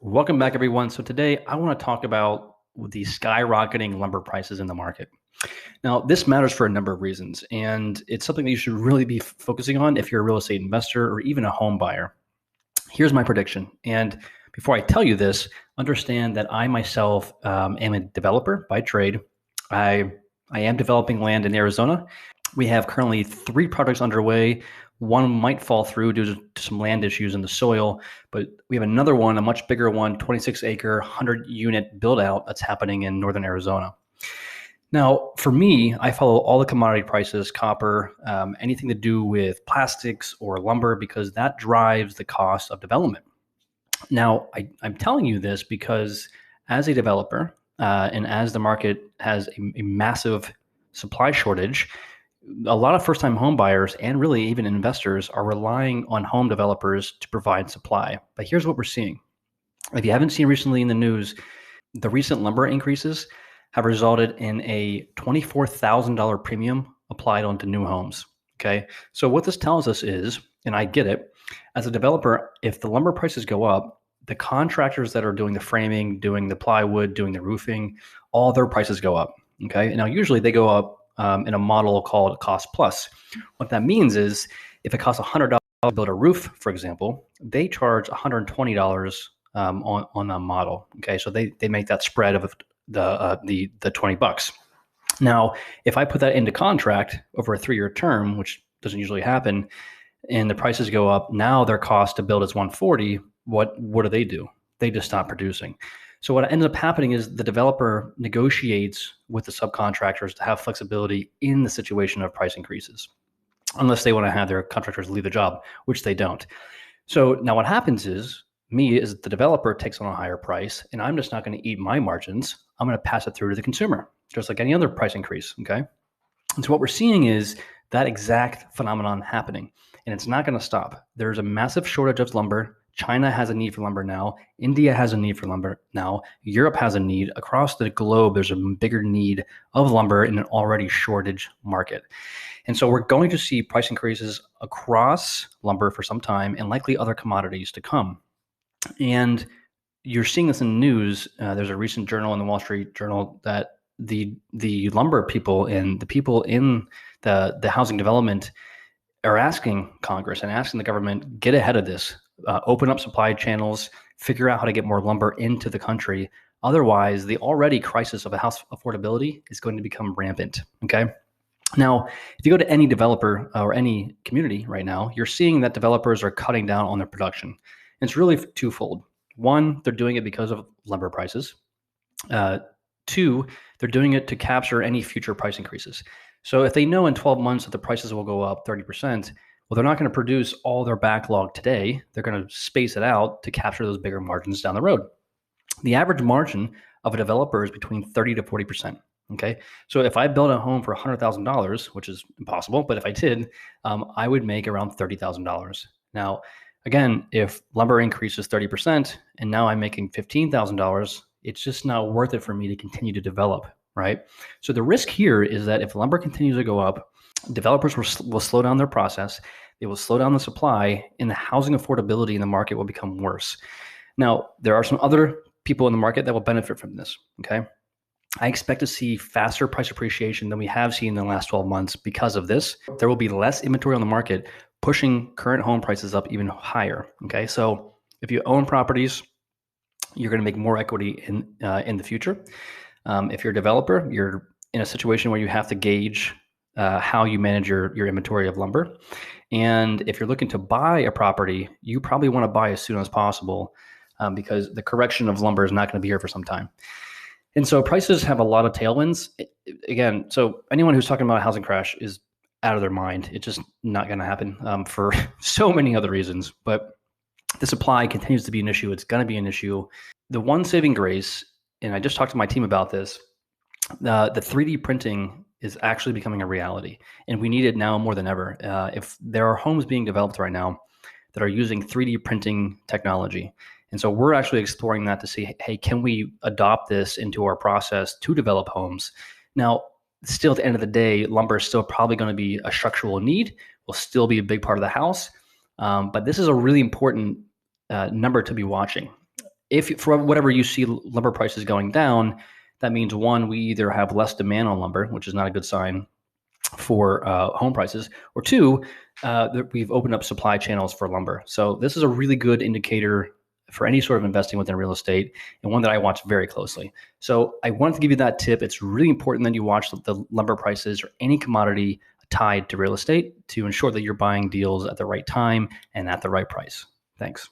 Welcome back, everyone. So today I want to talk about the skyrocketing lumber prices in the market. Now, this matters for a number of reasons, and it's something that you should really be focusing on if you're a real estate investor or even a home buyer. Here's my prediction. And before I tell you this, understand that I myself am a developer by trade. I am developing land in Arizona. We have currently 3 projects underway. One might fall through due to some land issues in the soil, but we have another one, a much bigger one, 26-acre, 100-unit build-out that's happening in northern Arizona. Now, for me, I follow all the commodity prices, copper, anything to do with plastics or lumber, because that drives the cost of development. Now, I'm telling you this because as a developer, and as the market has a massive supply shortage, a lot of first-time home buyers and really even investors are relying on home developers to provide supply. But here's what we're seeing. If you haven't seen recently in the news, the recent lumber increases have resulted in a $24,000 premium applied onto new homes. Okay. So what this tells us is, and I get it, as a developer, if the lumber prices go up, the contractors that are doing the framing, doing the plywood, doing the roofing, all their prices go up. Okay. Now, usually they go up in a model called cost plus. What that means is if it costs $100 to build a roof, for example, they charge $120 on a model. Okay, so they make that spread of the $20. Now, if I put that into contract over a 3-year term, which doesn't usually happen, and the prices go up, now their cost to build is $140. What do? They just stop producing. So what ends up happening is the developer negotiates with the subcontractors to have flexibility in the situation of price increases, unless they want to have their contractors leave the job, which they don't. So now what happens is me as the developer takes on a higher price, and I'm just not going to eat my margins. I'm going to pass it through to the consumer, just like any other price increase. Okay. And so what we're seeing is that exact phenomenon happening, and it's not going to stop. There's a massive shortage of lumber. China has a need for lumber now. India has a need for lumber now. Europe has a need. Across the globe, there's a bigger need of lumber in an already shortage market. And so we're going to see price increases across lumber for some time and likely other commodities to come. And you're seeing this in the news. There's a recent journal in the Wall Street Journal that the lumber people and the people in the housing development are asking Congress and asking the government, get ahead of this, open up supply channels, figure out how to get more lumber into the country. Otherwise, the already crisis of a house affordability is going to become rampant. Okay. Now, if you go to any developer or any community right now, you're seeing that developers are cutting down on their production. And it's really twofold. One, they're doing it because of lumber prices. 2, they're doing it to capture any future price increases. So if they know in 12 months that the prices will go up 30%, well, they're not going to produce all their backlog today. They're going to space it out to capture those bigger margins down the road. The average margin of a developer is between 30 to 40%. Okay. So if I build a home for $100,000, which is impossible, but if I did, I would make around $30,000. Now, again, if lumber increases 30% and now I'm making $15,000, it's just not worth it for me to continue to develop, right? So the risk here is that if lumber continues to go up, developers will slow down their process, they will slow down the supply, and the housing affordability in the market will become worse. Now, there are some other people in the market that will benefit from this, okay? I expect to see faster price appreciation than we have seen in the last 12 months because of this. There will be less inventory on the market, pushing current home prices up even higher, okay? So if you own properties, you're going to make more equity in the future. If you're a developer, you're in a situation where you have to gauge how you manage your inventory of lumber. And if you're looking to buy a property, you probably want to buy as soon as possible because the correction of lumber is not going to be here for some time. And so prices have a lot of tailwinds. Again, so anyone who's talking about a housing crash is out of their mind. It's just not going to happen for so many other reasons. But the supply continues to be an issue. It's going to be an issue. The one saving grace, and I just talked to my team about this, the 3D printing is actually becoming a reality, and we need it now more than ever. If there are homes being developed right now that are using 3D printing technology, and so we're actually exploring that to see, hey, can we adopt this into our process to develop homes? Now, still at the end of the day, lumber is still probably going to be a structural need, will still be a big part of the house, but this is a really important number to be watching. if for whatever you see lumber prices going down, that means one, we either have less demand on lumber, which is not a good sign for home prices, or two, that we've opened up supply channels for lumber. So this is a really good indicator for any sort of investing within real estate, and one that I watch very closely. So I wanted to give you that tip. It's really important that you watch the lumber prices or any commodity tied to real estate to ensure that you're buying deals at the right time and at the right price. Thanks.